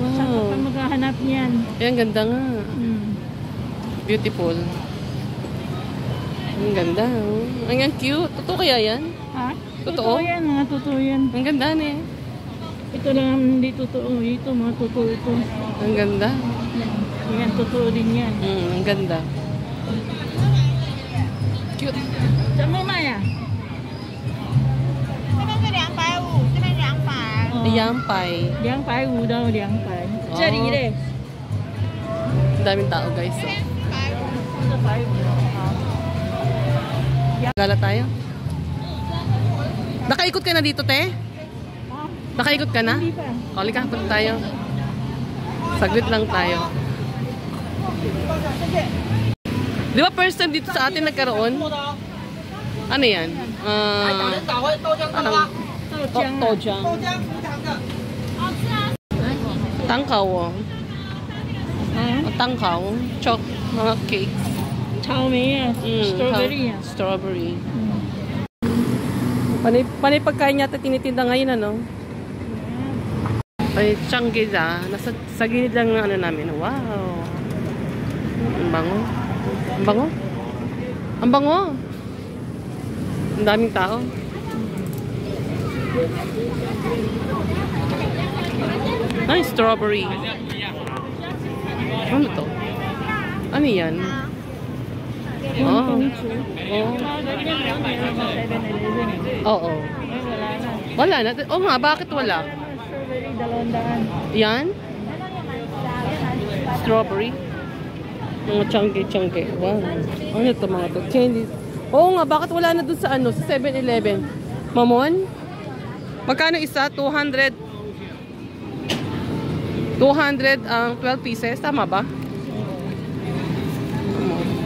Saan ka maghahanap niyan? Ay, ang ganda nga. Beautiful. Ang ganda. Oh. Ang cute. Totoo kaya yan? Ha? Totoo yan, mga totoo yan. Ang ganda na eh. Ito lang ang hindi totoo. Ito, mga totoo ito. Ang ganda. Yan, totoo din yan. Ang ganda. Cute. Saan mo, Maya? Liangpai. Liangpai daw, liangpai. Oh. Ang daming tao guys. So. Gala tayo. Nakaikot ka na dito, te? Nakaikot ka na? Hindi pa. Kali ka, punta tayo. Saglit lang tayo. Di ba first time dito sa atin nagkaroon? Ano yan? Tojang. Tangkaw. Tangkaw. Chok. Mga cake. Chowmei. Strawberry. Strawberry. Panay pagkain yata tinitinda ngayon, ano? Ay, Changgeza. Nasa sa gilid lang ng ano namin. Wow. Ang bango. Ang bango. Ang bango. Ang daming tao. Ay, strawberry. Ano to? Ano yan? Oo. Wala na. Oo nga, bakit wala? Strawberry, 200. Yan? Strawberry? Mga chunky. Wow. Ano ito mga to? Candy. Oo nga, bakit wala na dun sa ano? Sa 7-Eleven? Mamon? Magkano isa? 200 ang 12 pieces. Tama ba?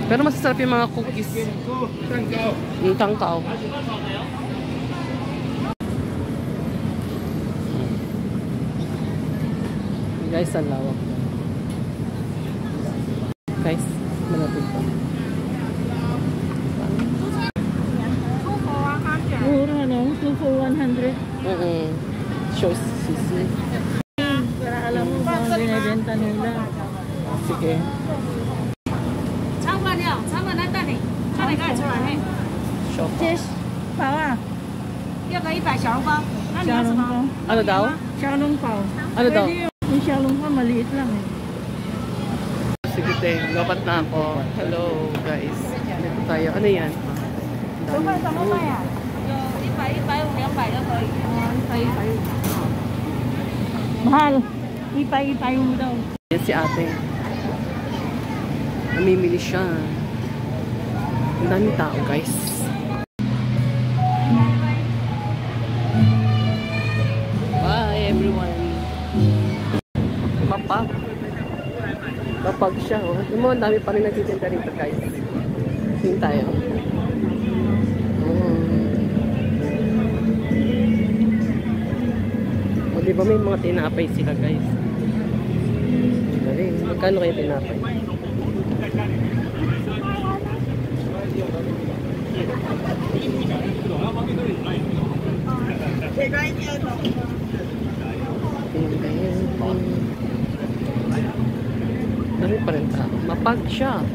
Pero masasarap yung mga cookies. Yung tangkaw. Guys, ang lawak. Guys, malapit pa. Mura, no? 2 for 100. Shows sisi. Para alam mo kung ang binibenta nila. Sige. Shop. Pao. Ano daw? Xiaolong pao. Ano daw? Yung xiaolong pao, maliit lang eh. Sige te, gapat na ako. Hello guys. Dito tayo. Ano yan? Mahal. Ipay mo daw. Yan si ate. Namimili siya. Ang daming tao guys. Bye everyone. Mapag siya. Oh. Yung mga dami pa rin nagtitinda rito guys. Tingin tayo. O diba may mga tinapay sila guys. Magkano kayo tinapay? Dami pa rin tao. Mapag siya.